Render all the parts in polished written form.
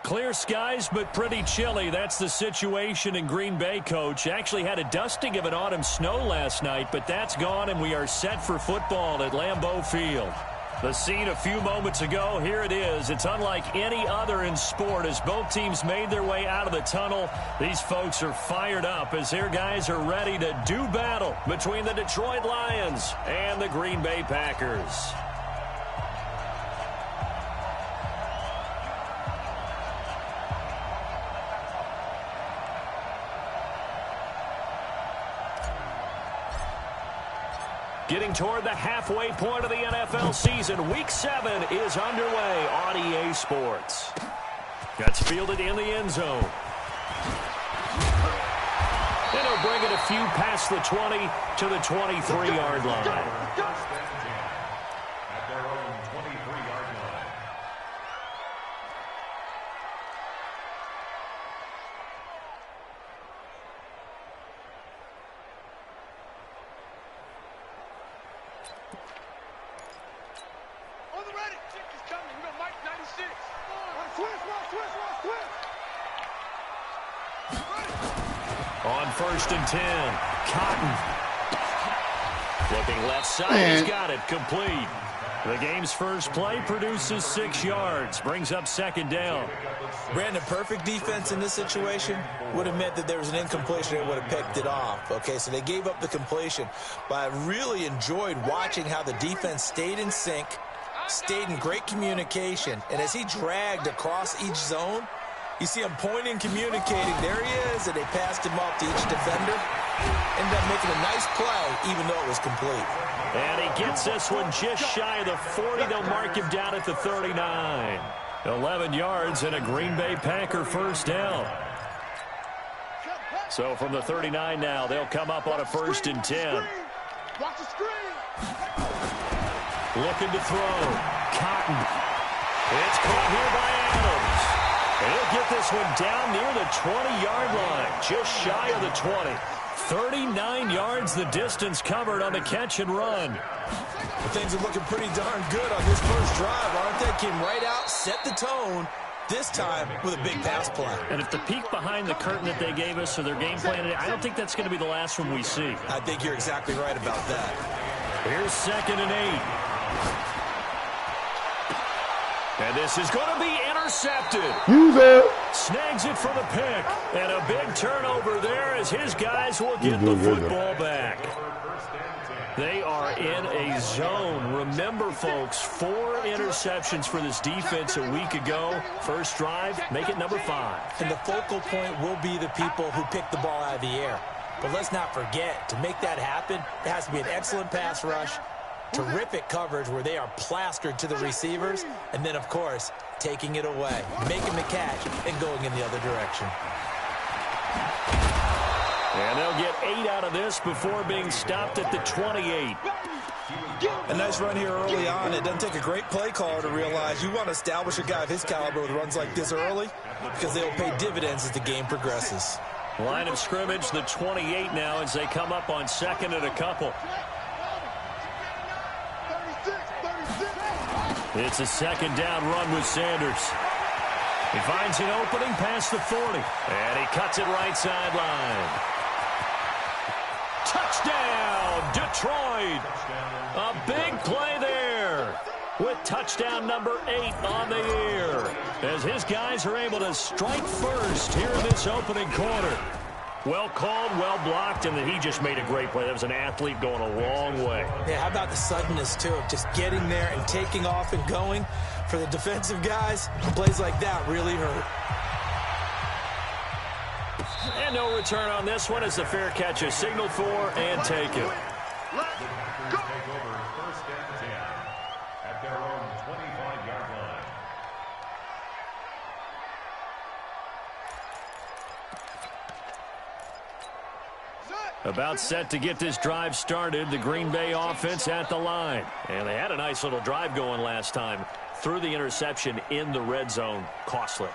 Clear skies, but pretty chilly. That's the situation in Green Bay, Coach. Actually had a dusting of an autumn snow last night, but that's gone, and we are set for football at Lambeau Field. The scene a few moments ago, here it is. It's unlike any other in sport as both teams made their way out of the tunnel. These folks are fired up as their guys are ready to do battle between the Detroit Lions and the Green Bay Packers. Getting toward the halfway point of the NFL season, Week 7 is underway on EA Sports. That's fielded in the end zone. And he'll bring it a few past the 20 to the 23-yard line. On 1st and 10, Cotton. Looking left side, he's got it, complete. The game's first play produces 6 yards, brings up 2nd down. Brandon, perfect defense in this situation would have meant that there was an incompletion and would have picked it off. Okay, so they gave up the completion, but I really enjoyed watching how the defense stayed in sync, stayed in great communication, and as he dragged across each zone, you see him pointing, communicating. There he is, and they passed him off to each defender. Ended up making a nice play, even though it was complete. And he gets this one just shy of the 40. They'll mark him down at the 39. 11 yards and a Green Bay Packer first down. So from the 39 now, they'll come up on a 1st and 10. Watch the screen. Looking to throw. Cotton. It's caught here by Adams. He'll get this one down near the 20-yard line, just shy of the 20. 39 yards the distance covered on the catch and run. Well, things are looking pretty darn good on this first drive, aren't they? Came right out, set the tone, this time with a big pass play. And if the peek behind the curtain that they gave us or their game plan, I don't think that's going to be the last one we see. I think you're exactly right about that. Here's 2nd and 8. And this is going to be intercepted. Use it. Snags it for the pick. And a big turnover there as his guys will get the football back. They are in a zone. Remember, folks, 4 interceptions for this defense a week ago. First drive, make it number 5. And the focal point will be the people who pick the ball out of the air. But let's not forget, to make that happen, there has to be an excellent pass rush, terrific coverage where they are plastered to the receivers, and then, of course, taking it away, making the catch, and going in the other direction. And they'll get 8 out of this before being stopped at the 28. A nice run here early on. It doesn't take a great play caller to realize you want to establish a guy of his caliber with runs like this early because they will pay dividends as the game progresses. Line of scrimmage, the 28 now as they come up on 2nd and a couple. It's a 2nd down run with Sanders. He finds an opening past the 40. And he cuts it right sideline. Touchdown, Detroit. A big play there with touchdown number 8 on the year as his guys are able to strike first here in this opening quarter. Well called, well blocked, and then he just made a great play. That was an athlete going a long way. Yeah, how about the suddenness, too, of just getting there and taking off and going? For the defensive guys, plays like that really hurt. And no return on this one as the fair catch is signaled for and taken. About set to get this drive started, the Green Bay offense at the line. And they had a nice little drive going last time. Threw the interception in the red zone. Costly.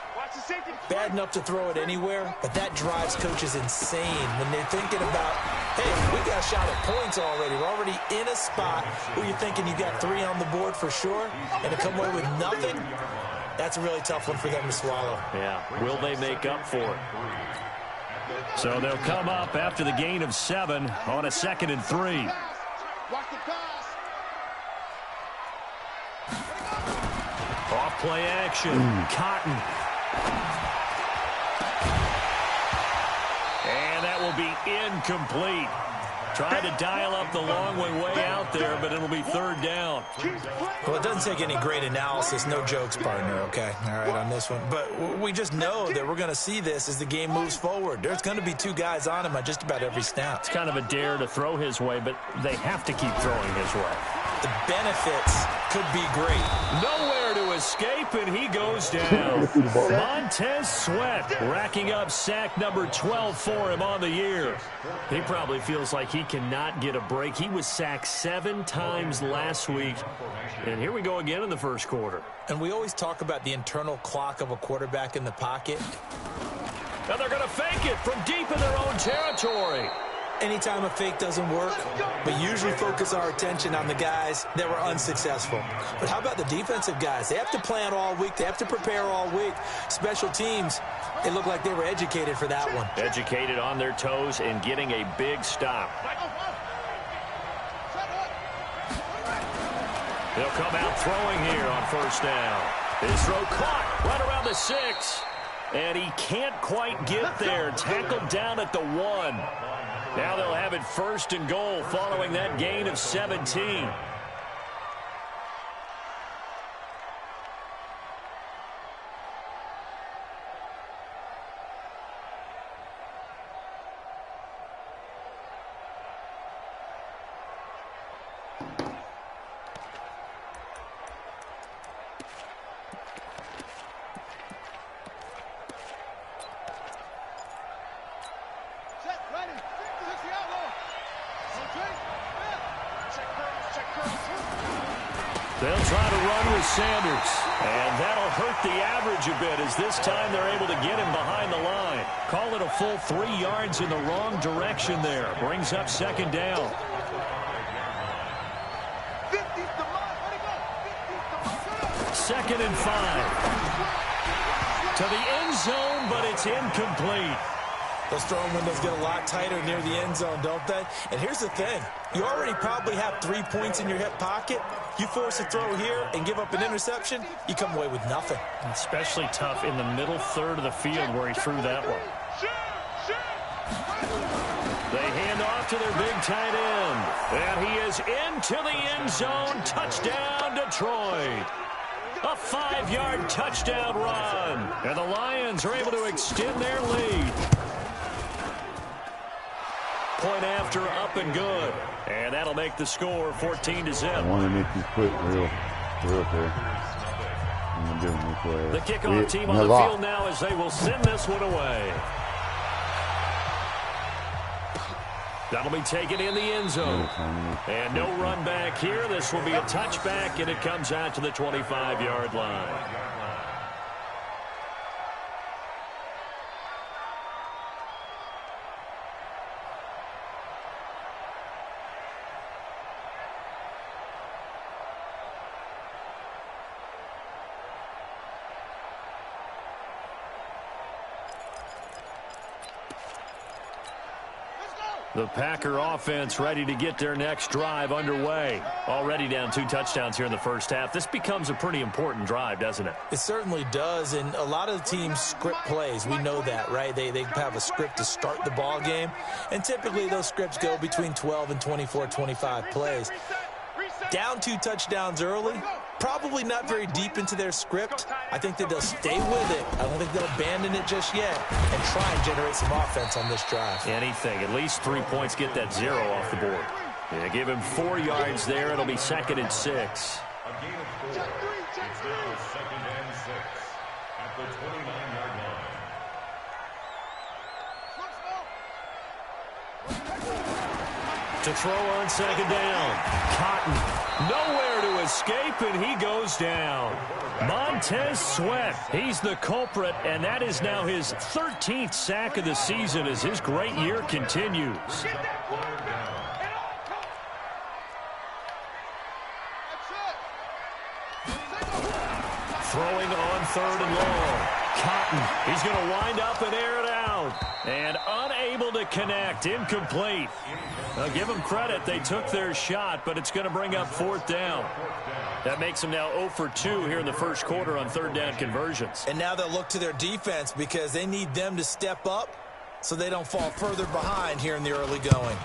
Bad enough to throw it anywhere, but that drives coaches insane when they're thinking about, hey, we got a shot at points already. We're already in a spot where you're thinking you got 3 on the board for sure, and to come away with nothing, That's a really tough one for them to swallow. Yeah, will they make up for it? So they'll come up after the gain of 7 on a 2nd and 3. Watch the pass. Off play action. Cotton. And that will be incomplete. Trying to dial up the long way out there, but it'll be 3rd down. Well, it doesn't take any great analysis. No jokes, partner, okay? All right, on this one. But we just know that we're going to see this as the game moves forward. There's going to be 2 guys on him on just about every snap. It's kind of a dare to throw his way, but they have to keep throwing his way. The benefits could be great. Nowhere to escape, and he goes down. Montez Sweat racking up sack number 12 for him on the year. He probably feels like he cannot get a break. He was sacked 7 times last week, and here we go again in the first quarter. And we always talk about the internal clock of a quarterback in the pocket. Now they're going to fake it from deep in their own territory. Anytime a fake doesn't work, we usually focus our attention on the guys that were unsuccessful. But how about the defensive guys? They have to plan all week. They have to prepare all week. Special teams, it looked like they were educated for that one. Educated on their toes and getting a big stop. They'll come out throwing here on 1st down. His throw caught right around the 6. And he can't quite get there. Tackled down at the 1. Now they'll have it 1st and goal following that gain of 17. They'll try to run with Sanders, and that'll hurt the average a bit as this time they're able to get him behind the line. Call it a full 3 yards in the wrong direction there. Brings up 2nd down. 2nd and 5. To the end zone, but it's incomplete. Those throwing windows get a lot tighter near the end zone, don't they? And here's the thing. You already probably have 3 points in your hip pocket. You force a throw here and give up an interception, you come away with nothing. Especially tough in the middle third of the field where he threw that one. They hand off to their big tight end. And he is into the end zone. Touchdown, Detroit. A 5-yard touchdown run. And the Lions are able to extend their lead. Point after, up and good. And that'll make the score 14-0. I want to make you quit real quick. The kickoff team on the field now as they will send this one away. That'll be taken in the end zone. And no run back here. This will be a touchback, and it comes out to the 25-yard line. The Packer offense ready to get their next drive underway. Already down 2 touchdowns here in the first half. This becomes a pretty important drive, doesn't it? It certainly does, and a lot of the teams script plays. We know that, right? They have a script to start the ball game, and typically those scripts go between 12 and 24, 25 plays. Down 2 touchdowns early, probably not very deep into their script. I think that they'll stay with it. I don't think they'll abandon it just yet and try and generate some offense on this drive. Anything. At least 3 points, get that 0 off the board. Yeah, give him 4 yards there. It'll be 2nd and 6. Check 3, check 3. Now 2nd and 6 at the 29-yard line. To throw on 2nd down. Cotton. Nowhere to escape, and he goes down. Montez Sweat, he's the culprit, and that is now his 13th sack of the season as his great year continues. Throwing on 3rd and long. Cotton, he's going to wind up and air it out. And unable to connect. Incomplete. Now, give them credit. They took their shot, but it's going to bring up 4th down. That makes them now 0 for 2 here in the first quarter on 3rd down conversions. And now they'll look to their defense because they need them to step up so they don't fall further behind here in the early going.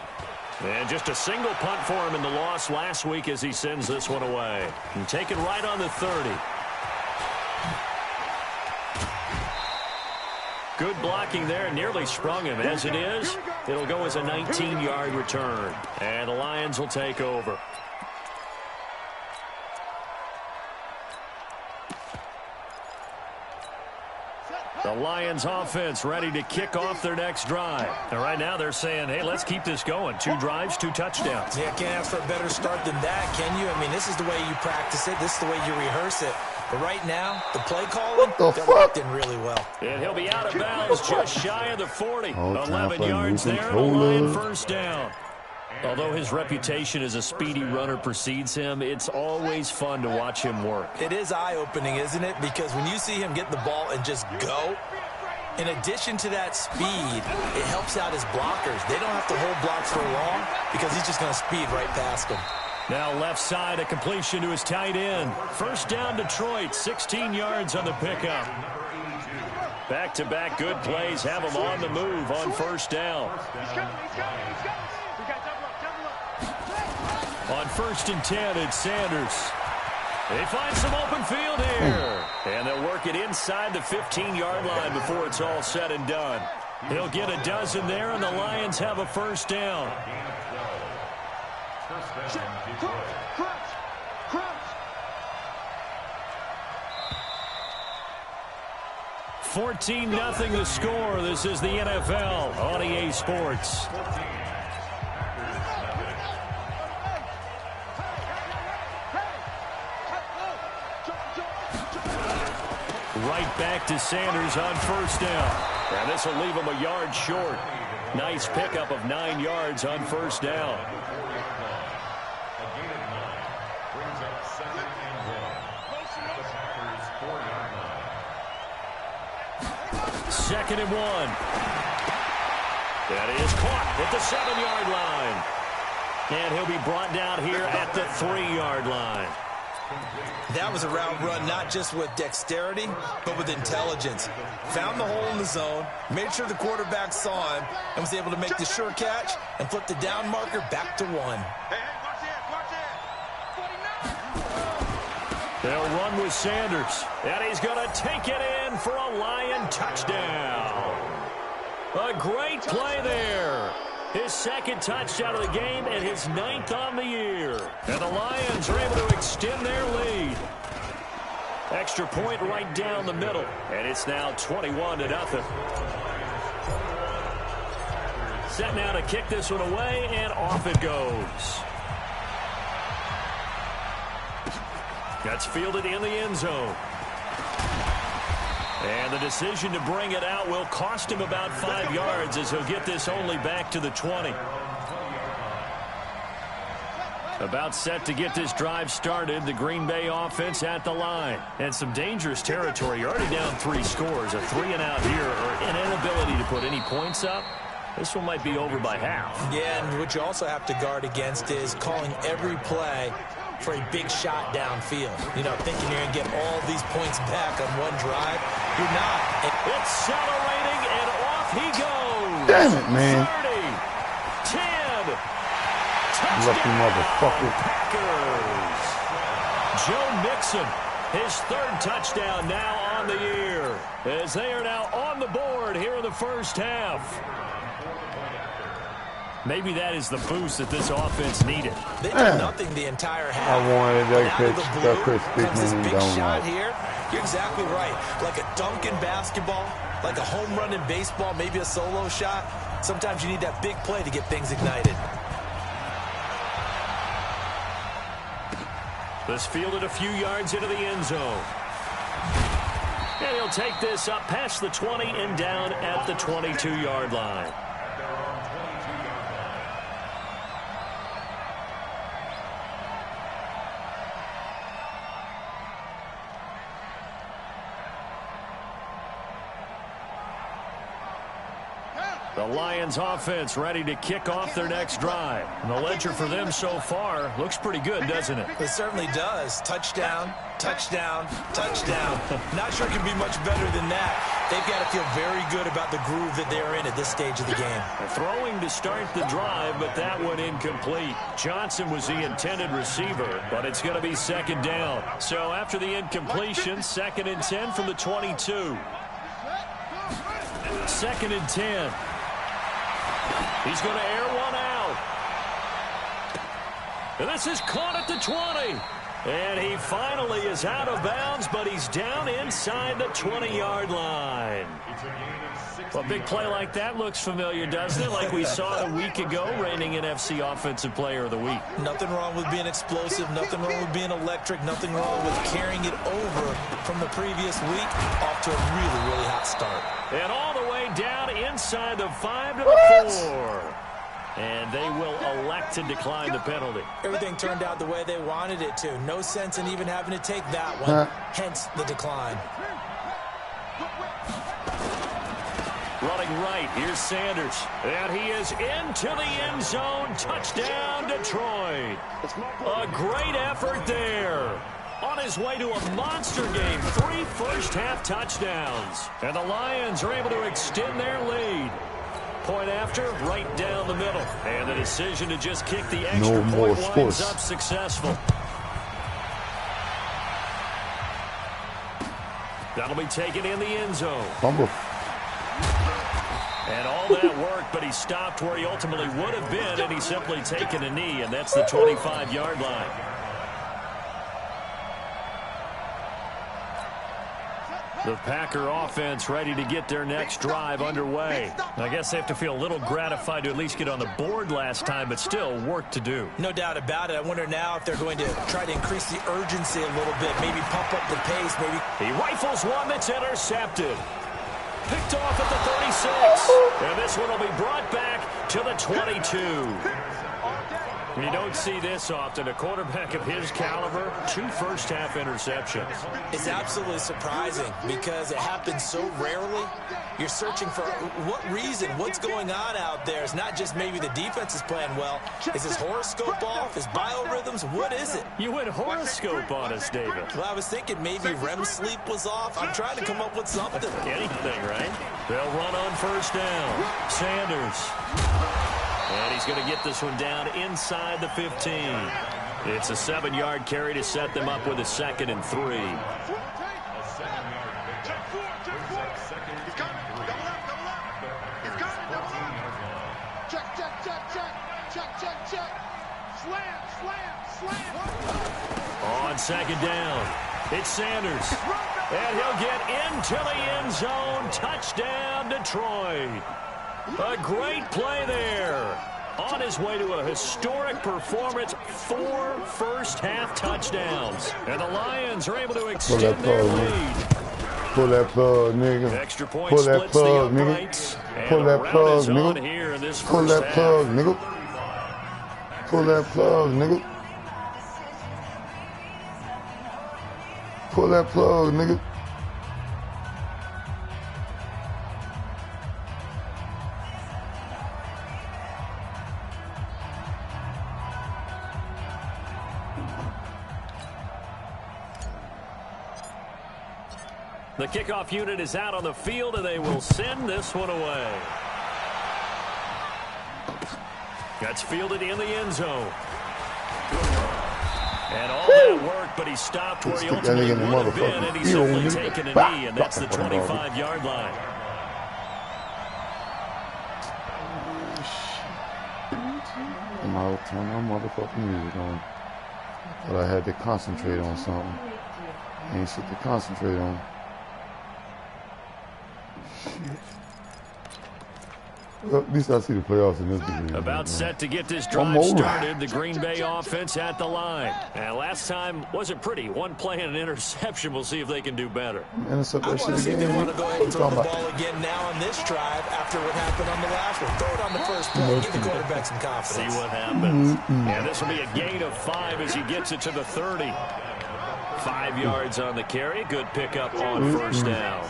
And just a single punt for him in the loss last week as he sends this one away. And taken right on the 30. Good blocking there. Nearly sprung him. As it is, it'll go as a 19-yard return. And the Lions will take over. The Lions offense ready to kick off their next drive. And right now they're saying, hey, let's keep this going. 2 drives, 2 touchdowns. Yeah, can't ask for a better start than that, can you? I mean, this is the way you practice it. This is the way you rehearse it. But right now, the play calling, they're locked in really well. And he'll be out of bounds just shy of the 40. 11 yards there, and a Lion first down. Although his reputation as a speedy runner precedes him, it's always fun to watch him work. It is eye-opening, isn't it? Because when you see him get the ball and just go, in addition to that speed, it helps out his blockers. They don't have to hold blocks for long because he's just going to speed right past them. Now left side, a completion to his tight end. First down Detroit, 16 yards on the pickup. Back-to-back good plays have him on the move on first down. On 1st and 10, it's Sanders. They find some open field here. And they'll work it inside the 15-yard line before it's all said and done. He'll get a dozen there, and the Lions have a first down. 14-0 the score. This is the NFL on EA Sports. Right back to Sanders on first down. And this will leave him a yard short. Nice pickup of 9 yards on first down. Second and 1. That is caught at the 7-yard line. And he'll be brought down here at the 3-yard line. That was a route run not just with dexterity, but with intelligence. Found the hole in the zone, made sure the quarterback saw him, and was able to make the sure catch and flip the down marker back to 1. They'll run with Sanders, and he's going to take it in for a Lion touchdown. A great play there. His second touchdown of the game and his 9th on the year. And the Lions are able to extend their lead. Extra point right down the middle. And it's now 21-0. Set now to kick this one away, and off it goes. That's fielded in the end zone. And the decision to bring it out will cost him about 5 yards as he'll get this only back to the 20. About set to get this drive started, the Green Bay offense at the line. And some dangerous territory. You're already down 3 scores. A 3-and-out here, or an inability to put any points up. This one might be over by half. Yeah, and what you also have to guard against is calling every play for a big shot downfield. You know, thinking you're going to get all these points back on one drive. You're not. Accelerating, and off he goes. Damn it, man. 30, 10. Lucky motherfucker. Packers. Joe Mixon, his 3rd touchdown now on the year, as they are now on the board here in the first half. Maybe that is the boost that this offense needed. They did nothing the entire half. I wanted that Out of the blue crispy comes this clean big shot donut. here. You're exactly right. Like a dunk in basketball, like a home run in baseball, maybe a solo shot. Sometimes you need that big play to get things ignited. This fielded a few yards into the end zone. And he'll take this up past the 20 and down at the 22-yard line. The Lions offense ready to kick off their next drive. And the ledger for them so far looks pretty good, doesn't it? It certainly does. Touchdown, touchdown, touchdown. Not sure it can be much better than that. They've got to feel very good about the groove that they're in at this stage of the game. Throwing to start the drive, but that one incomplete. Johnson was the intended receiver, but it's going to be second down. So after the incompletion, 2nd and 10 from the 22. 2nd and 10. He's going to air one out. And this is caught at the 20. And he finally is out of bounds, but he's down inside the 20-yard line. Well, a big play like that looks familiar, doesn't it? Like we saw a week ago, reigning NFC Offensive Player of the Week. Nothing wrong with being explosive. Nothing wrong with being electric. Nothing wrong with carrying it over from the previous week off to a really, really hot start. And all the way down inside the 5 to the 4. And they will elect to decline the penalty. Everything turned out the way they wanted it to. No sense in even having to take that one. Hence the decline. Running right, here's Sanders. And he is into the end zone. Touchdown, Detroit. A great effort there. On his way to a monster game. 3 first-half touchdowns. And the Lions are able to extend their lead. Point after, right down the middle. And the decision to just kick the extra point winds up successful. That'll be taken in the end zone. Fumble. And all that work, but he stopped where he ultimately would have been, and he's simply taken a knee, and that's the 25-yard line. The Packer offense ready to get their next drive underway. I guess they have to feel a little gratified to at least get on the board last time, but still work to do. No doubt about it. I wonder now if they're going to try to increase the urgency a little bit, maybe pump up the pace. Maybe he rifles one that's intercepted. Picked off at the 36. And this one will be brought back to the 22. You don't see this often. A quarterback of his caliber, 2 first-half interceptions. It's absolutely surprising because it happens so rarely. You're searching for what reason, what's going on out there. It's not just maybe the defense is playing well. Is his horoscope off? His biorhythms? What is it? You went horoscope on us, David. Well, I was thinking maybe REM sleep was off. I'm trying to come up with something. Anything, right? They'll run on first down. Sanders. And he's going to get this one down inside the 15. It's a 7-yard carry to set them up with a 2nd and 3. On 2nd down, it's Sanders. And he'll get into the end zone. Touchdown, Detroit. A great play there. On his way to a historic performance, 4 first-half touchdowns. And the Lions are able to extend their lead. Pull that plug, nigga. Extra point Pull that splits plug, the nigga. uprights. Pull that plug, Here nigga. in this Pull first that plug, nigga. Pull that plug, nigga. Pull that plug, nigga. The kickoff unit is out on the field, and they will send this one away. That's fielded in the end zone. And all that work, but he stopped where he ultimately would have been, and he's simply taken a knee, and that's the 25-yard line. And I'll turn my motherfucking music on. But I had to concentrate on something. Ain't shit to concentrate on. Well, at least I see the playoffs in this division. About set to get this drive started. The Green Bay offense at the line. And last time wasn't pretty. One play and an interception. We'll see if they can do better. I want to see if they want to go ahead and throw the ball again now on this drive after what happened on the last one. Throw it on the first play. Give the quarterback some confidence. See what happens. And this will be a gain of 5 as he gets it to the 30. 5 yards on the carry. Good pickup on first down.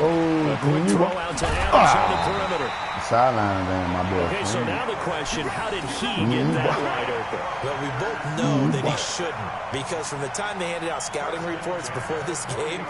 A quick throw out to Adams on the perimeter. Sideline there, my boy. Okay, so now the question, how did he get that wide open? Well, we both know that he shouldn't, because from the time they handed out scouting reports before this game,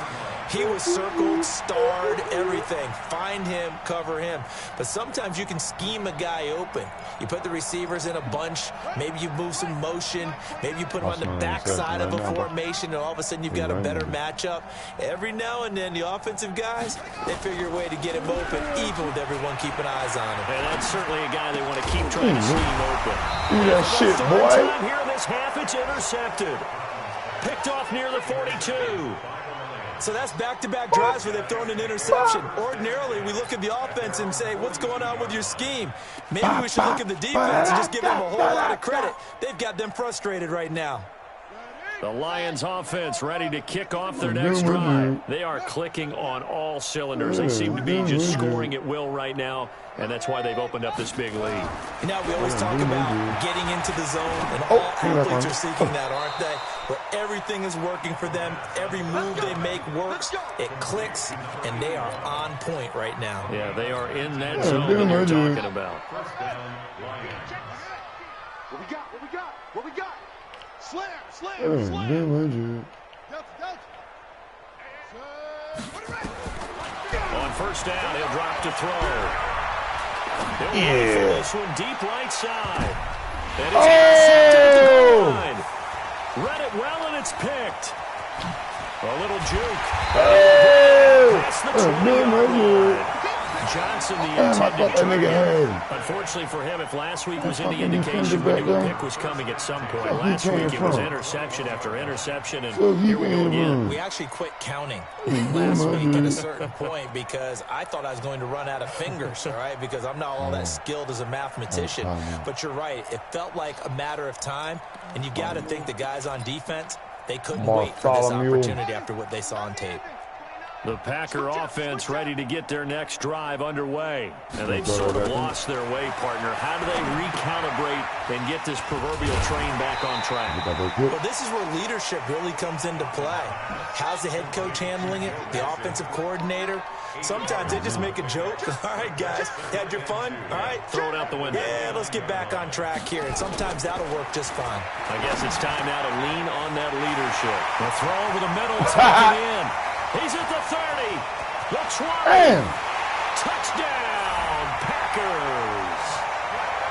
he was circled, starred, everything. Find him, cover him. But sometimes you can scheme a guy open. You put the receivers in a bunch. Maybe you move some motion. Maybe you put him on the backside of a formation, and all of a sudden you've got a better matchup. Every now and then, the offensive guys, they figure a way to get him open, even with everyone keeping eyes on him. And that's certainly a guy they want to keep trying to scheme open. Do that shit, boy. Time here in this half, it's intercepted. Picked off near the 42. So that's back-to-back drives where they've thrown an interception. Ordinarily, we look at the offense and say, what's going on with your scheme? Maybe we should look at the defense and just give them a whole lot of credit. They've got them frustrated right now. The Lions offense ready to kick off their next drive. They are clicking on all cylinders. They seem to be just scoring at will right now, and that's why they've opened up this big lead. Now, we always talk about getting into the zone, and all athletes are seeking that, aren't they? Where everything is working for them. Every move they make works. It clicks, and they are on point right now. Yeah, they are in that zone that you're talking about. What we got? What we got? What we got? Slam, slam, slam. On first down, he'll drop to throw. He'll wait for this one deep right side. And it's intercepted at the goal line. Read it well, and it's picked. A little juke. Past the 20-yard line. Johnson, the intended target. Unfortunately for him, if last week was any indication, we knew a pick was coming at some point. Last week, it was interception after interception, and here we go again. We actually quit counting last week at a certain point because I thought I was going to run out of fingers, all right, because I'm not all that skilled as a mathematician. But you're right. It felt like a matter of time, and you got to think the guys on defense, they couldn't wait for this opportunity after what they saw on tape. The Packer offense ready to get their next drive underway. And they've sort of lost their way, partner. How do they recalibrate and get this proverbial train back on track? Well, this is where leadership really comes into play. How's the head coach handling it? The offensive coordinator? Sometimes they just make a joke. All right, guys, had your fun? All right. Throw it out the window. Yeah, let's get back on track here. And sometimes that'll work just fine. I guess it's time now to lean on that leadership. The throw over the middle, taken in. He's at the 30, the 20, touchdown, Packers.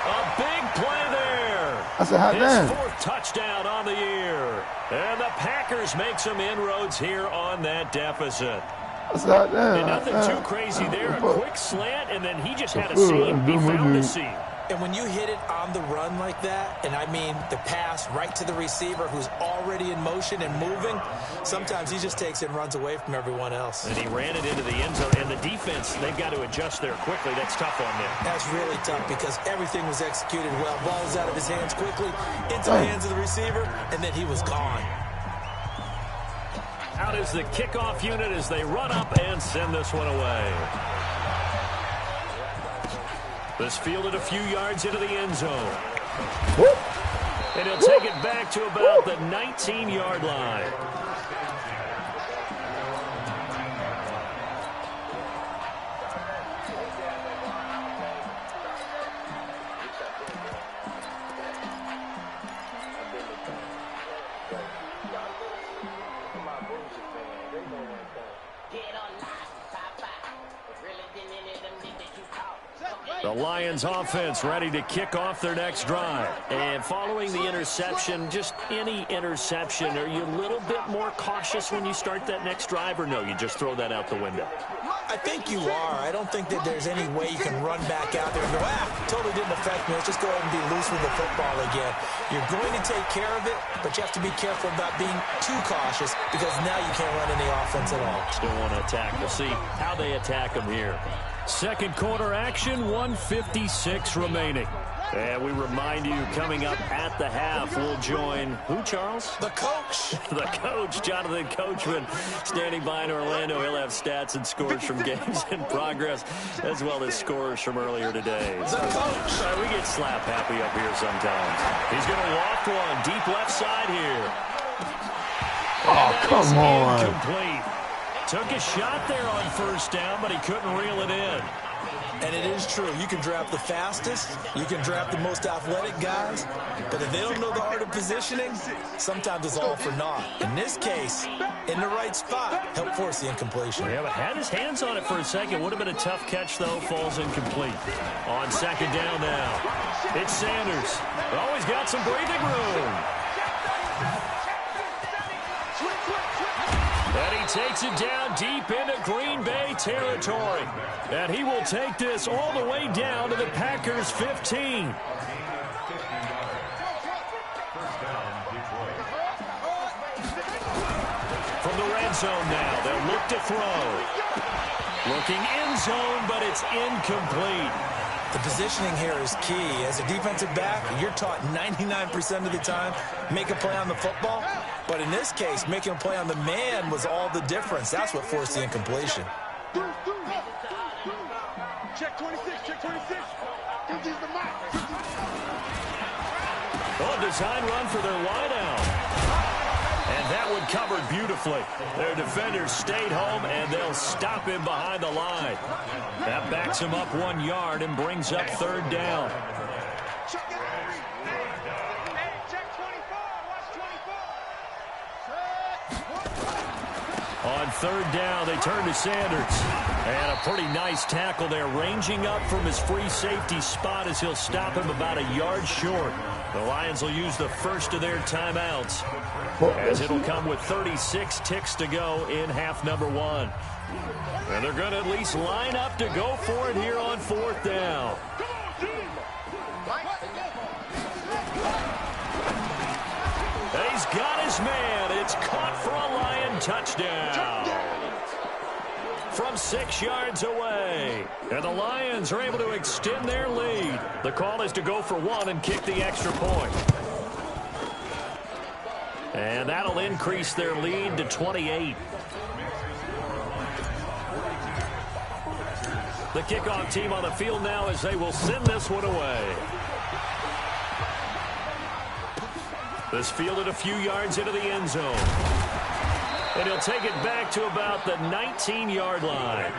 A big play there. That's a hot His fourth touchdown on the year. And the Packers make some inroads here on that deficit. That's a hot And nothing too crazy there. A quick slant, and then he just had a seam. He found a seam. And when you hit it on the run like that, and I mean the pass right to the receiver who's already in motion and moving, sometimes he just takes it and runs away from everyone else. And he ran it into the end zone. And the defense, they've got to adjust there quickly. That's tough on them. That's really tough because everything was executed well. Ball was out of his hands quickly, into the hands of the receiver, and then he was gone. Out is the kickoff unit as they run up and send this one away. This fielded a few yards into the end zone. And he'll take it back to about the 19-yard line. The Lions offense ready to kick off their next drive. And following the interception, just any interception, are you a little bit more cautious when you start that next drive, or no, you just throw that out the window? I think you are. I don't think that there's any way you can run back out there and go, totally didn't affect me. Let's just go ahead and be loose with the football again. You're going to take care of it, but you have to be careful about being too cautious because now you can't run any offense at all. Still want to attack. We'll see how they attack them here. Second quarter action, 1:56 remaining. And we remind you, coming up at the half, we'll join who, Charles? The coach. The coach, Jonathan Coachman, standing by in Orlando. He'll have stats and scores from games in progress, as well as scores from earlier today. The coach. We get slap happy up here sometimes. He's going to waft one deep left side here. Oh, come on. Incomplete. Took a shot there on first down, but he couldn't reel it in. And it is true. You can draft the fastest. You can draft the most athletic guys. But if they don't know the art of positioning, sometimes it's all for naught. In this case, in the right spot, help force the incompletion. Yeah, but had his hands on it for a second. Would have been a tough catch, though. Falls incomplete. On second down now. It's Sanders. Always got some breathing room. And he takes it down deep into Green Bay territory. And he will take this all the way down to the Packers' 15. From the red zone now, they'll look to throw. Looking end zone, but it's incomplete. The positioning here is key. As a defensive back, you're taught 99% of the time, make a play on the football. But in this case, making a play on the man was all the difference. That's what forced the incompletion. Check 26, check 26. Oh, design run for their wideout. And that one covered beautifully. Their defenders stayed home, and they'll stop him behind the line. That backs him up 1 yard and brings up third down. On third down, they turn to Sanders. And a pretty nice tackle there, ranging up from his free safety spot as he'll stop him about a yard short. The Lions will use the first of their timeouts, as it'll come with 36 ticks to go in half number 1. And they're going to at least line up to go for it here on fourth down. And he's got his man. It's caught for a Lion touchdown from 6 yards away. And the Lions are able to extend their lead. The call is to go for 1 and kick the extra point. And that'll increase their lead to 28. The kickoff team on the field now as they will send this one away. This fielded a few yards into the end zone. And he'll take it back to about the 19-yard line.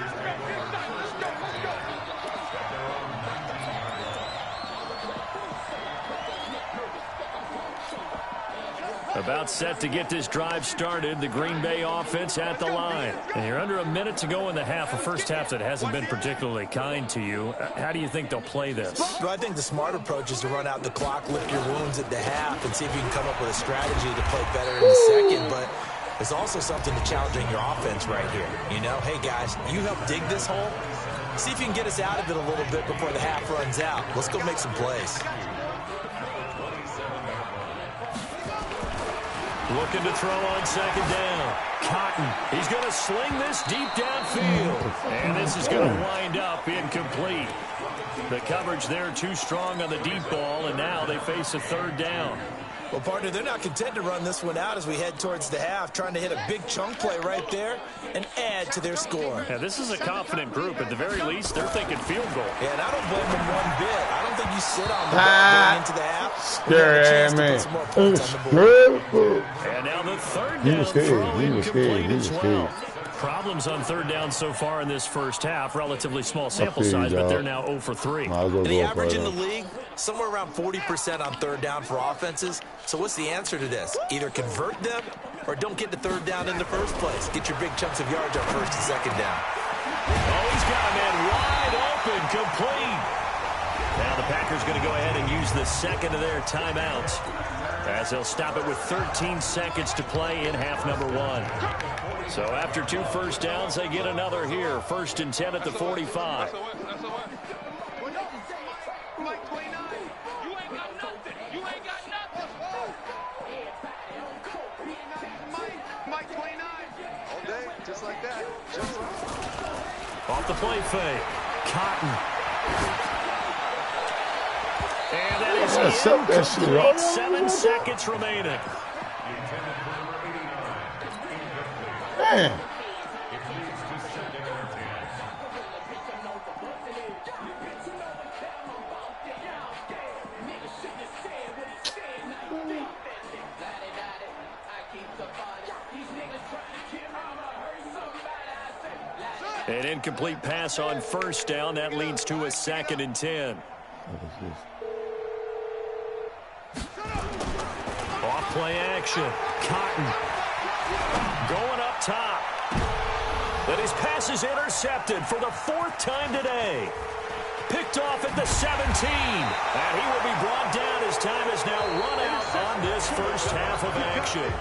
About set to get this drive started. The Green Bay offense at the line. And you're under a minute to go in the half. A first half that hasn't been particularly kind to you. How do you think they'll play this? Well, I think the smart approach is to run out the clock, lick your wounds at the half, and see if you can come up with a strategy to play better in the second. But there's also something to challenging your offense right here. You know, hey, guys, you help dig this hole. See if you can get us out of it a little bit before the half runs out. Let's go make some plays. Looking to throw on second down. Cotton. He's going to sling this deep downfield. And this is going to wind up incomplete. The coverage there too strong on the deep ball, and now they face a third down. Well, partner, they're not content to run this one out as we head towards the half, trying to hit a big chunk play right there and add to their score. Yeah, this is a confident group. At the very least, they're thinking field goal. Yeah, and I don't blame them one bit. I don't think you sit on the ball going into the half. Scary, man. And now the third down throw incomplete as well. Problems on third down so far in this first half. Relatively small sample size, but they're now 0 for 3. And the average in the league, somewhere around 40% on third down for offenses. So what's the answer to this? Either convert them or don't get to third down in the first place. Get your big chunks of yards on first and second down. Oh, he's got a man wide open, complete. Now the Packers going to go ahead and use the second of their timeouts, as they'll stop it with 13 seconds to play in half number 1. So after 2 first downs, they get another here. 1st and 10 at the 45. Off the play fake. Cotton. And that is incomplete. 7 seconds remaining. Man. An incomplete pass on first down. That leads to a 2nd and 10. Off play action. Cotton going up top. And his pass is intercepted for the 4th time today. Picked off at the 17. And he will be brought down as time has now run out on this first half of action.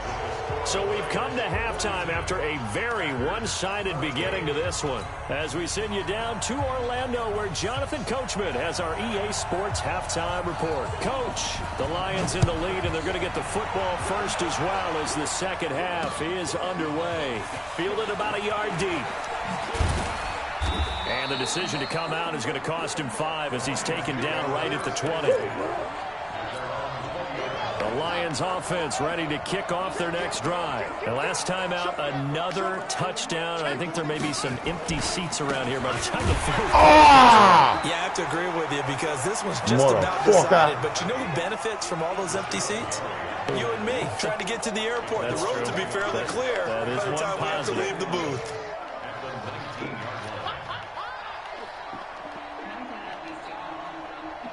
So we've come to halftime after a very one-sided beginning to this one. As we send you down to Orlando, where Jonathan Coachman has our EA Sports halftime report. Coach, the Lions in the lead, and they're going to get the football first as well as the second half is underway. Fielded about a yard deep. And the decision to come out is going to cost him 5 as he's taken down right at the 20. The Lions offense ready to kick off their next drive. And last time out, another touchdown. I think there may be some empty seats around here by the time the fourth. Yeah, I have to agree with you because this one's just about decided. But you know who benefits from all those empty seats? You and me, trying to get to the airport. That's the roads true. will be fairly clear by the time we have to leave the booth.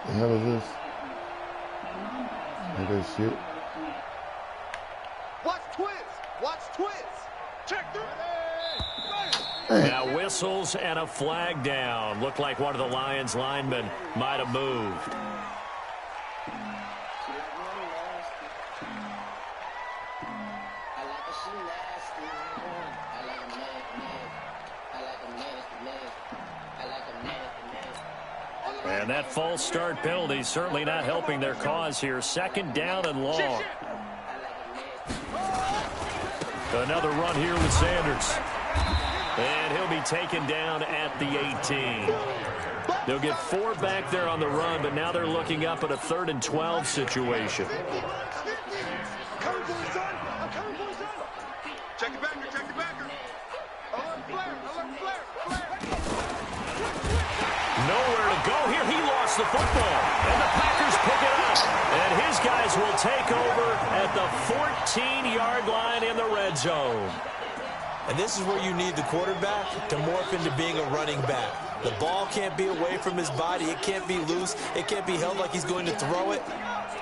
The hell is this? Look at this shit. Watch twist. Watch twist. Check the. Now whistles and a flag down. Looked like one of the Lions linemen might have moved. And that false start penalty certainly not helping their cause here. 2nd down and long. Another run here with Sanders. And he'll be taken down at the 18. They'll get 4 back there on the run, but now they're looking up at a 3rd and 12 situation. Check the backer. Check the backer. Alert flare. Alert flare. Nowhere to go here. He lost the football. And the Packers pick it up. And his guys will take over at the 14-yard line in the red zone. And this is where you need the quarterback to morph into being a running back. The ball can't be away from his body. It can't be loose. It can't be held like he's going to throw it.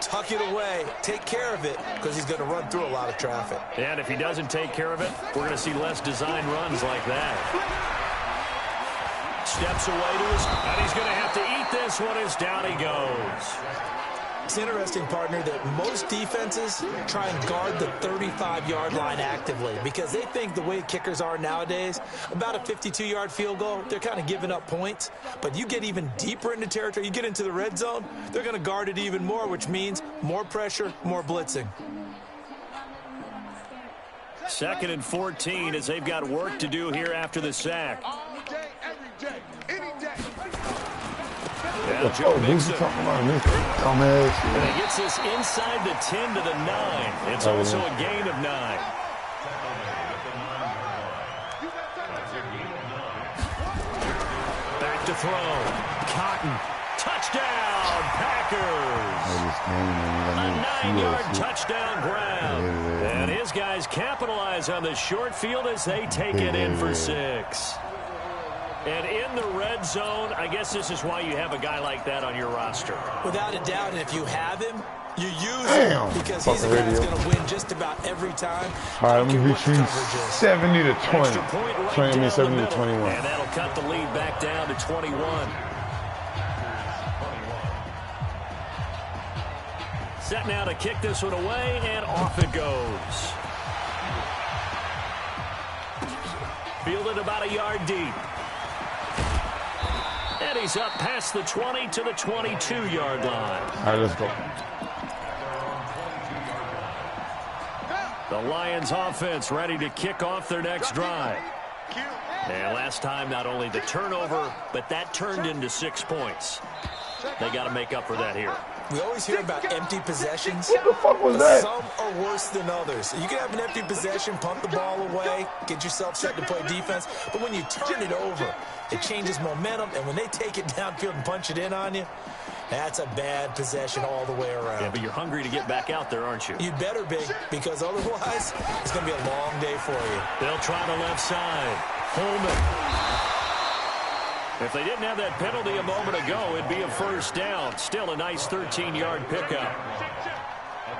Tuck it away. Take care of it because he's going to run through a lot of traffic. And if he doesn't take care of it, we're going to see less design runs like that. Steps away to his, and he's going to have to eat this one as down he goes. It's interesting, partner, that most defenses try and guard the 35-yard line actively because they think the way kickers are nowadays, about a 52-yard field goal, they're kind of giving up points. But you get even deeper into territory, you get into the red zone, they're going to guard it even more, which means more pressure, more blitzing. 2nd and 14 as they've got work to do here after the sack. All day, every day, any day. Now Joe Mixon. And he gets this inside the 10 to the 9. It's also a gain of 9. Back to throw. Cotton. Touchdown, Packers. A 9-yard touchdown grab. And his guys capitalize on the short field as they take it in for 6. And in the red zone, I guess this is why you have a guy like that on your roster. Without a doubt, and if you have him, you use him because he's a guy that's going to win just about every time. All right, I'm going to beat you 70 to 20. 70 to 21. And that'll cut the lead back down to 21. Set now to kick this one away, and off it goes. Fielded about a yard deep. And he's up past the 20 to the 22-yard line. All right, let's go. The Lions offense ready to kick off their next drive. And last time, not only the turnover, but that turned into 6 points. They got to make up for that here. We always hear about empty possessions. What the fuck was that? Some are worse than others. You can have an empty possession, pump the ball away, get yourself set to play defense. But when you turn it over, it changes momentum. And when they take it downfield and punch it in on you, that's a bad possession all the way around. Yeah, but you're hungry to get back out there, aren't you? You'd better be, because otherwise, it's going to be a long day for you. They'll try the left side. Holman. If they didn't have that penalty a moment ago, it'd be a first down. Still a nice 13-yard pickup. A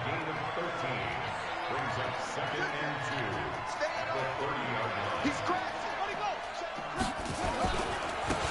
gain of 13 brings up 2nd and 2 at the 30-yard line. He's crashing.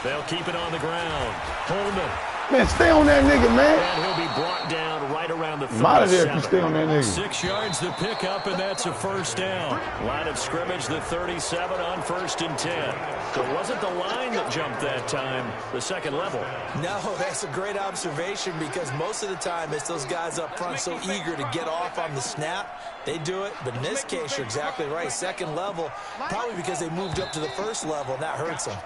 They'll keep it on the ground. Holman. Man, stay on that nigga, man. And he'll be brought down right around the 37. I'm out of there if you stay on that nigga. 6 yards the pickup, and that's a first down. Line of scrimmage, the 37 on 1st and 10. So it wasn't the line that jumped that time, the second level. No, that's a great observation because most of the time it's those guys up front so eager to get off on the snap. They do it, but in this case, you're exactly right. Second level, probably because they moved up to the first level, and that hurts them.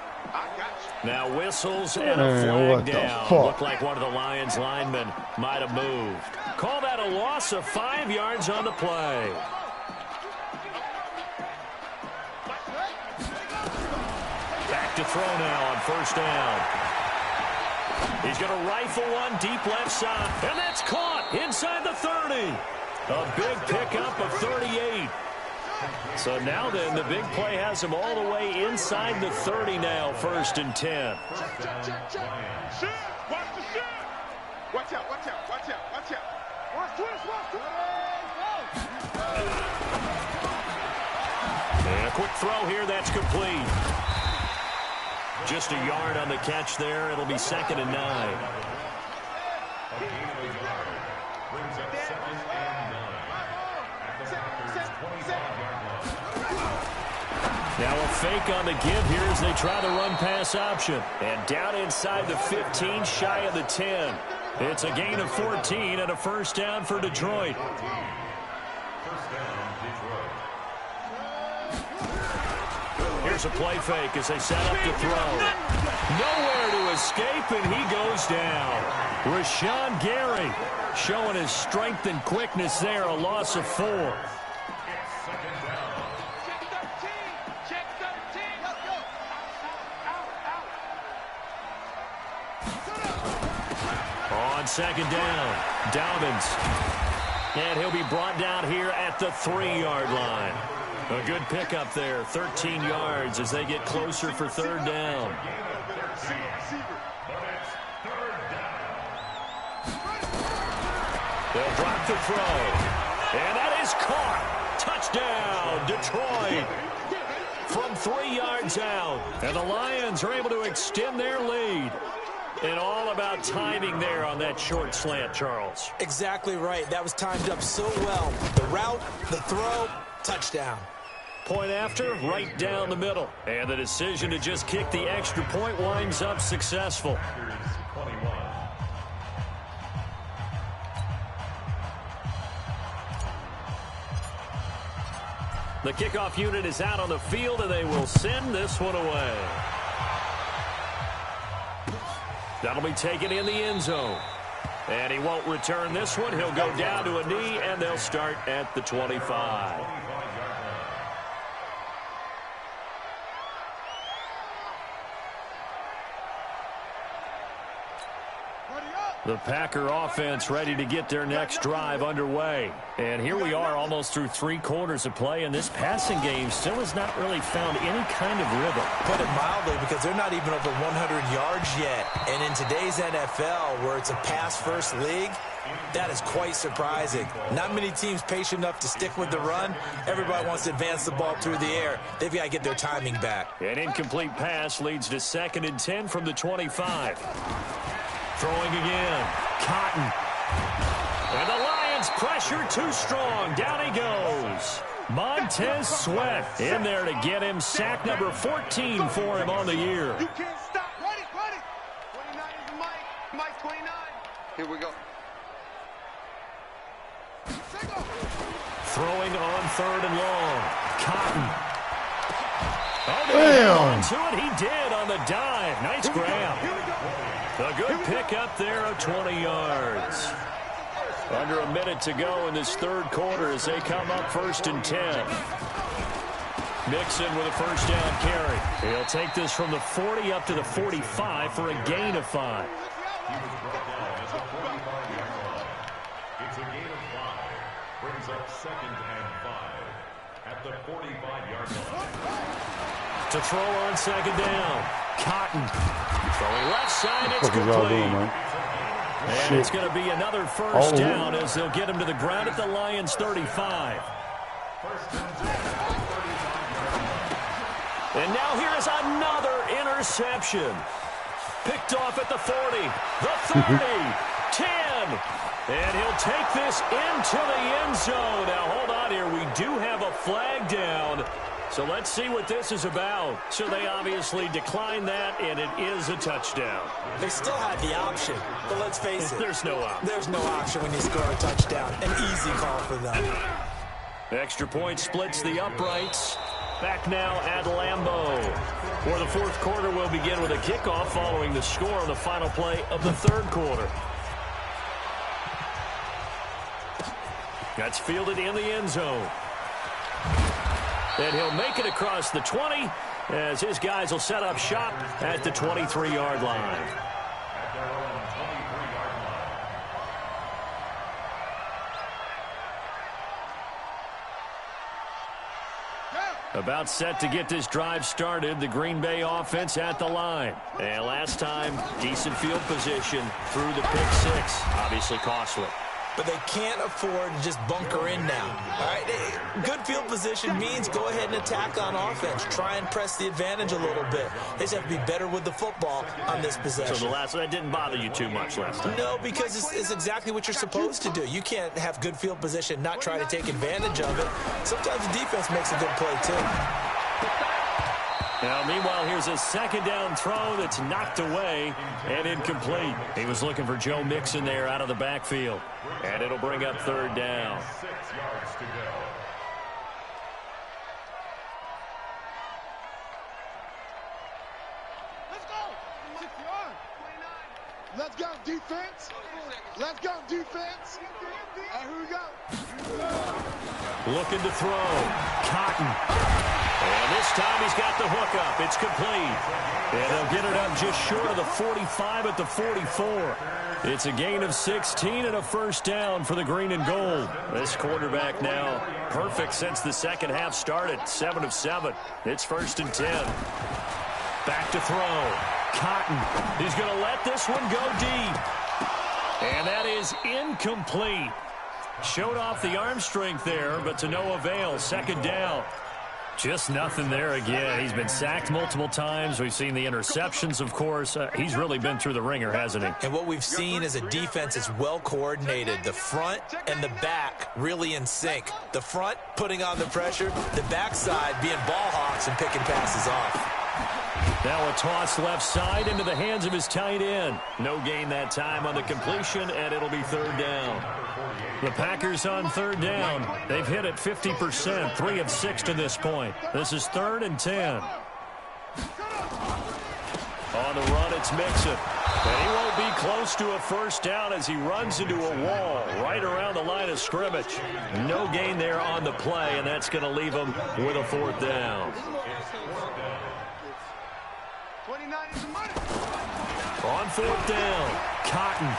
Now whistles and a flag down. Looked like one of the Lions linemen might have moved. Call that a loss of 5 yards on the play. Back to throw now on first down. He's going to rifle one deep left side. And that's caught inside the 30. A big pickup of 38. So now then, the big play has him all the way inside the 30 now, 1st and 10. Watch the shit. Watch out. Watch twist. And a quick throw here, that's complete. Just a yard on the catch there. It'll be 2nd and 9. A gain of a yard brings up 2nd and 9 at the Packers' 25-yard line. Now a fake on the give here as they try the run-pass option. And down inside the 15, shy of the 10. It's a gain of 14 and a first down for Detroit. First down, Detroit. Here's a play fake as they set up to throw. Nowhere to escape, and he goes down. Rashawn Gary showing his strength and quickness there, a loss of 4. It's 2nd down. Check 13. On 2nd down, Dobbins. And he'll be brought down here at the 3-yard line. A good pickup there, 13 yards as they get closer for 3rd down. They'll drop the throw. And that is caught. Touchdown, Detroit. From 3 yards out. And the Lions are able to extend their lead. And all about timing there on that short slant, Charles. Exactly right. That was timed up so well. The route, the throw, touchdown. Point after, right down the middle. And the decision to just kick the extra point winds up successful. Packers 21. The kickoff unit is out on the field, and they will send this one away. That'll be taken in the end zone. And he won't return this one. He'll go down to a knee, and they'll start at the 25. The Packer offense ready to get their next drive underway. And here we are almost through 3 quarters of play, and this passing game still has not really found any kind of rhythm. Put it mildly, because they're not even over 100 yards yet. And in today's NFL, where it's a pass-first league, that is quite surprising. Not many teams patient enough to stick with the run. Everybody wants to advance the ball through the air. They've got to get their timing back. An incomplete pass leads to 2nd and 10 from the 25. Throwing again. Cotton. And the Lions pressure too strong. Down he goes. Montez Sweat in there to get him. Sack number 14 for him on the year. You can't stop. Ready. 29 is Mike 29. Here we go. Throwing on 3rd and long. Cotton. Oh, did he hold on to it? He did on the dive. Nice grab. A good pickup there of 20 yards. Under a minute to go in this 3rd quarter as they come up 1st and 10. Mixon with a first down carry. He'll take this from the 40 up to the 45 for a gain of 5. He was brought down at the 45-yard line. It's a gain of 5. Brings up 2nd and 5 at the 45-yard line. To throw on 2nd down. Cotton. Throwing left side, it's What y'all doing, complete. man? And Shit. it's going to be another first down as they'll get him to the ground at the Lions' 35. And now here's another interception. Picked off at the 40, the 30, 10. And he'll take this into the end zone. Now, hold on here. We do have a flag down. So let's see what this is about. So they obviously declined that, and it is a touchdown. They still had the option, but let's face it. There's no option. There's no option when you score a touchdown. An easy call for them. Extra point splits the uprights. Back now at Lambeau. For the fourth quarter, we'll begin with a kickoff following the score on the final play of the third quarter. That's fielded in the end zone. And he'll make it across the 20 as his guys will set up shop at the 23-yard line. About set to get this drive started, the Green Bay offense at the line. And last time, decent field position through the pick six. Obviously costly. But they can't afford to just bunker in now. All right, good field position means go ahead and attack on offense. Try and press the advantage a little bit. They just have to be better with the football on this possession. So that didn't bother you too much last time? No, because it's exactly what you're supposed to do. You can't have good field position, not try to take advantage of it. Sometimes the defense makes a good play, too. Now, meanwhile, here's a second down throw that's knocked away and incomplete. He was looking for Joe Mixon there out of the backfield. And it'll bring up third down. 6 yards to go. Let's go. 6 yards. 29. Let's go, defense. Let's go, defense. And here we go. Looking to throw. Cotton. And this time he's got the hook up. It's complete. And they'll get it up just short of the 45 at the 44. It's a gain of 16 and a first down for the green and gold. This quarterback now perfect since the second half started. 7 of 7. It's first and 10. Back to throw. Cotton. He's going to let this one go deep. And that is incomplete. Showed off the arm strength there, but to no avail. Second down. Just nothing there again. He's been sacked multiple times. We've seen the interceptions, of course. He's really been through the ringer, hasn't he? And what we've seen is a defense that's well coordinated. The front and the back really in sync. The front putting on the pressure. The backside being ball hawks and picking passes off. Now a toss left side into the hands of his tight end. No gain that time on the completion, and it'll be third down. The Packers on third down. They've hit it 50%, 3 of 6 to this point. This is third and 10. On the run, it's Mixon. And he won't be close to a first down as he runs into a wall right around the line of scrimmage. No gain there on the play, and that's going to leave him with a fourth down. 29 is the money. On fourth down, Cotton.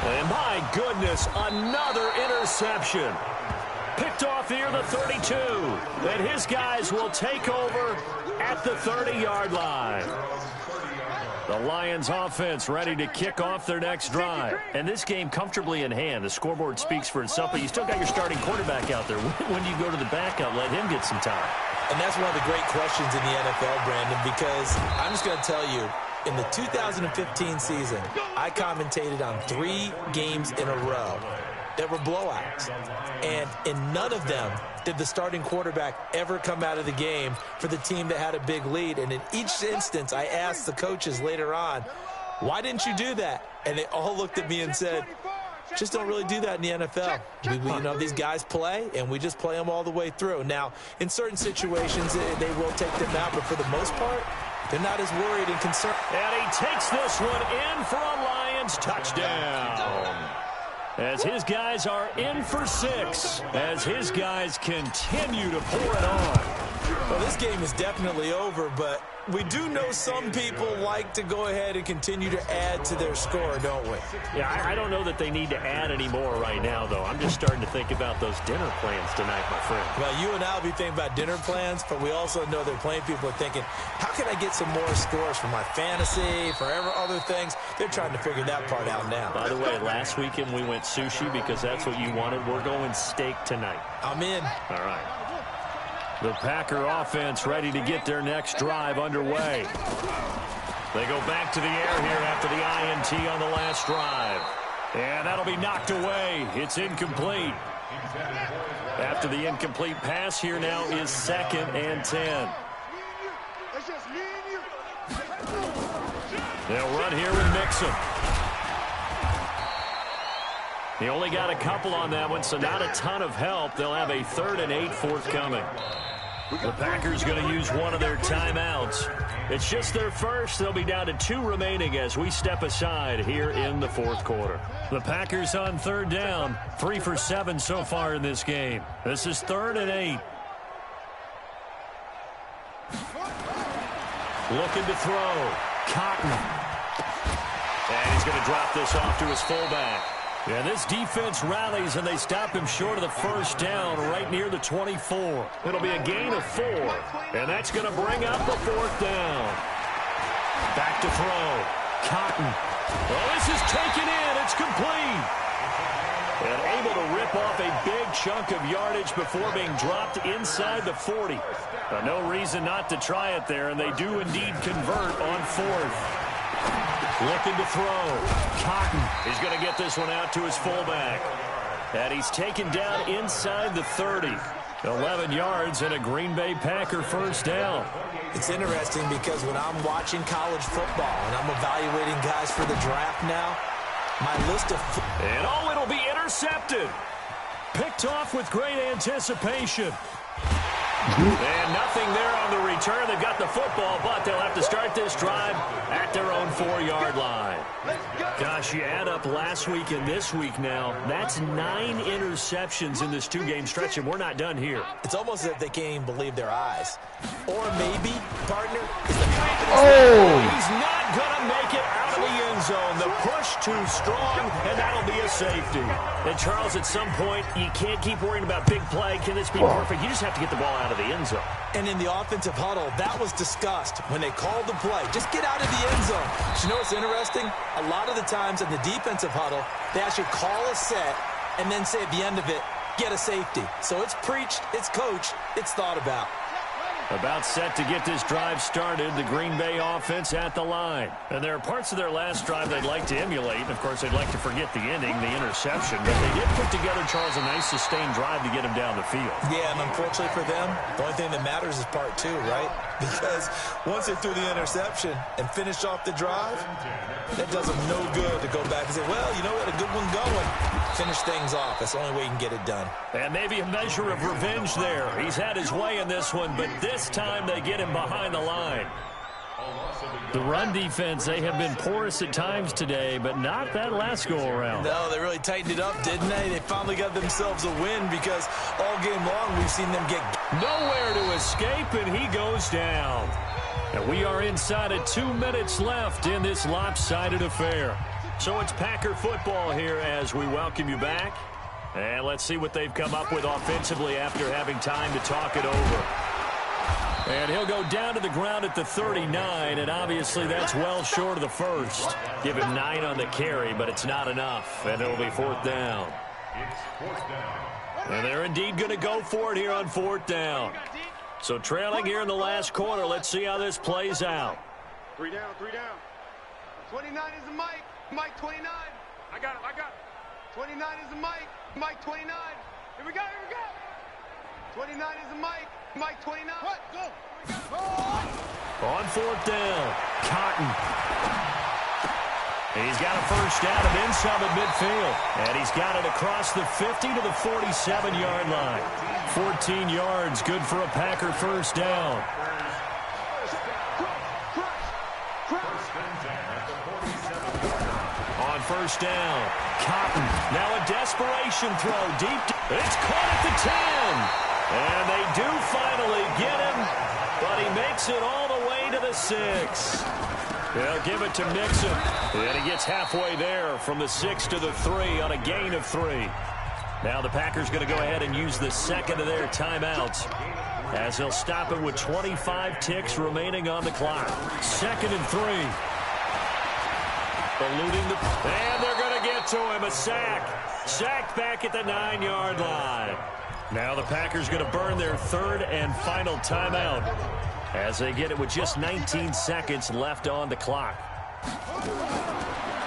And my goodness, another interception. Picked off here the 32. And his guys will take over at the 30-yard line. The Lions offense ready to kick off their next drive. And this game comfortably in hand. The scoreboard speaks for itself, but you still got your starting quarterback out there. When do you go to the backup, let him get some time? And that's one of the great questions in the NFL, Brandon, because I'm just going to tell you, in the 2015 season, I commentated on 3 games in a row that were blowouts. And in none of them did the starting quarterback ever come out of the game for the team that had a big lead. And in each instance, I asked the coaches later on, why didn't you do that? And they all looked at me and said, just don't really do that in the NFL. You know, these guys play, and we just play them all the way through. Now, in certain situations, they will take them out, but for the most part, they're not as worried and concerned. And he takes this one in for a Lions touchdown. as his guys are in for 6, as his guys continue to pour it on. Well, this game is definitely over, but we do know some people like to go ahead and continue to add to their score, don't we? Yeah, I don't know that they need to add any more right now, though. I'm just starting to think about those dinner plans tonight, my friend. Well, you and I will be thinking about dinner plans, but we also know that plenty of people are thinking, how can I get some more scores for my fantasy, for other things? They're trying to figure that part out now. By the way, last weekend we went sushi because that's what you wanted. We're going steak tonight. I'm in. All right. The Packer offense ready to get their next drive underway. They go back to the air here after the INT on the last drive. And that'll be knocked away. It's incomplete. After the incomplete pass, here now is 2nd and 10. They'll run here with Mixon. He only got a couple on that one, so not a ton of help. They'll have a 3rd and 8 forthcoming. The Packers going to use one of their timeouts. It's just their first. They'll be down to 2 remaining as we step aside here in the 4th quarter. The Packers on 3rd down. 3 for 7 so far in this game. This is 3rd and 8. Looking to throw. Cotton. And he's going to drop this off to his fullback. Yeah, this defense rallies, and they stop him short of the 1st down right near the 24. It'll be a gain of 4, and that's going to bring up the 4th down. Back to throw. Cotton. Well, this is taken in. It's complete. And able to rip off a big chunk of yardage before being dropped inside the 40. No reason not to try it there, and they do indeed convert on 4th. Looking to throw. Cotton is going to get this one out to his fullback. And he's taken down inside the 30. 11 yards and a Green Bay Packer 1st down. It's interesting because when I'm watching college football and I'm evaluating guys for the draft now, my list of... And oh, it'll be intercepted. Picked off with great anticipation. And nothing there on the return. They've got the football, but they'll have to start this drive at their own 4-yard line. Gosh, you add up last week and this week now. That's 9 interceptions in this 2-game stretch, and we're not done here. It's almost as if they can't even believe their eyes. Or maybe, partner, is the confidence. He's not going to make it out of the end zone. The push too strong, and that'll be a safety. And, Charles, at some point, you can't keep worrying about big play. Can this be perfect? You just have to get the ball out of the end zone. And in the offensive huddle, that was discussed when they called the play. Just get out of the end zone. But you know what's interesting? A lot of the times in the defensive huddle, they actually call a set and then say at the end of it, get a safety. So it's preached, it's coached, it's thought about. About set to get this drive started, the Green Bay offense at the line. And there are parts of their last drive they'd like to emulate. Of course, they'd like to forget the ending, the interception. But they did put together, Charles, a nice sustained drive to get him down the field. Yeah, and unfortunately for them, the only thing that matters is part 2, right? Because once they threw the interception and finished off the drive, that does them no good to go back and say, well, you know what, a good one going. Finish things off. That's the only way you can get it done. And maybe a measure of revenge there. He's had his way in this one, but this time they get him behind the line. The run defense, they have been porous at times today, but not that last go-around. No, they really tightened it up, didn't they? They finally got themselves a win because all game long we've seen them get nowhere to escape, and he goes down. And we are inside of 2 minutes left in this lopsided affair. So it's Packer football here as we welcome you back. And let's see what they've come up with offensively after having time to talk it over. And he'll go down to the ground at the 39, and obviously that's well short of the first. Give him 9 on the carry, but it's not enough, and it'll be 4th down. And they're indeed going to go for it here on 4th down. So trailing here in the last quarter, let's see how this plays out. 3 down, 3 down. 29 is the Mike. Mike 29. I got it. 29 is the Mike. Mike 29. Here we go. 29 is the Mike. Mike 29. What? Go. On 4th down, Cotton. He's got a first down and then some at midfield. And he's got it across the 50 to the 47-yard line. 14 yards, good for a Packer first down. On 1st down, Cotton. Now a desperation throw deep. It's caught at the 10. And they do finally get him, but he makes it all the way to the 6. They'll give it to Mixon. And he gets halfway there from the 6 to the 3 on a gain of 3. Now the Packers going to go ahead and use the second of their timeouts as they'll stop it with 25 ticks remaining on the clock. 2nd and 3. Eluding the... And they're going to get to him. A sack. Sacked back at the 9-yard line. Now the Packers going to burn their 3rd and final timeout as they get it with just 19 seconds left on the clock.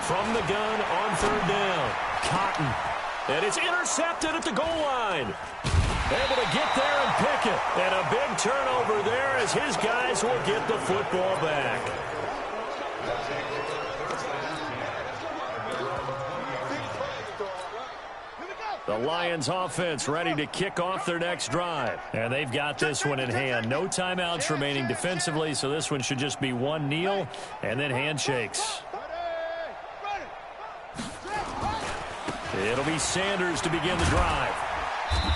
From the gun on 3rd down. Cotton. And it's intercepted at the goal line. Able to get there and pick it. And a big turnover there as his guys will get the football back. The Lions offense ready to kick off their next drive. And they've got this one in hand. No timeouts remaining defensively, so this one should just be one kneel and then handshakes. It'll be Sanders to begin the drive.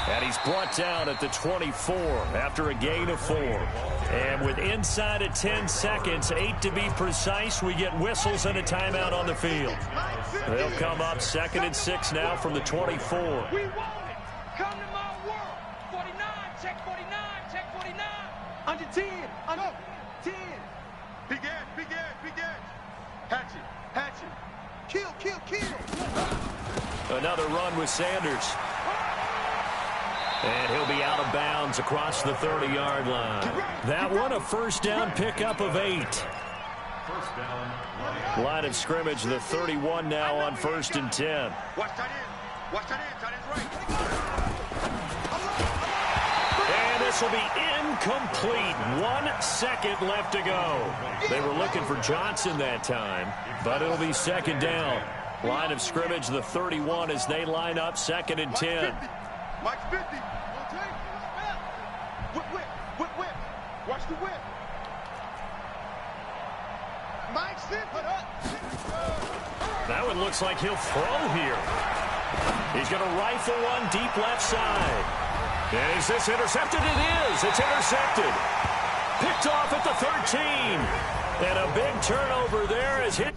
And he's brought down at the 24 after a gain of 4. And with inside of 10 seconds, 8 to be precise, we get whistles and a timeout on the field. They'll come up 2nd and 6 now from the 24. We want it. Come to my world. 49, check 49, check 49. Under 10, under 10. Big edge, big edge, big edge. Hatchet, hatchet. Kill, kill, kill. Another run with Sanders. And he'll be out of bounds across the 30-yard line. That one a first down pickup of 8. Line of scrimmage, the 31 now on 1st and 10. Watch that in. Watch that in. Tight end's right. And this will be incomplete. 1 second left to go. They were looking for Johnson that time, but it'll be 2nd down. Line of scrimmage, the 31 as they line up 2nd and 10. Mike's 50. Whip, whip, whip, whip. Watch the whip. Mike's 50. That one looks like he'll throw here. He's going to rifle one deep left side. And is this intercepted? It is. It's intercepted. Picked off at the 13. And a big turnover there as hit.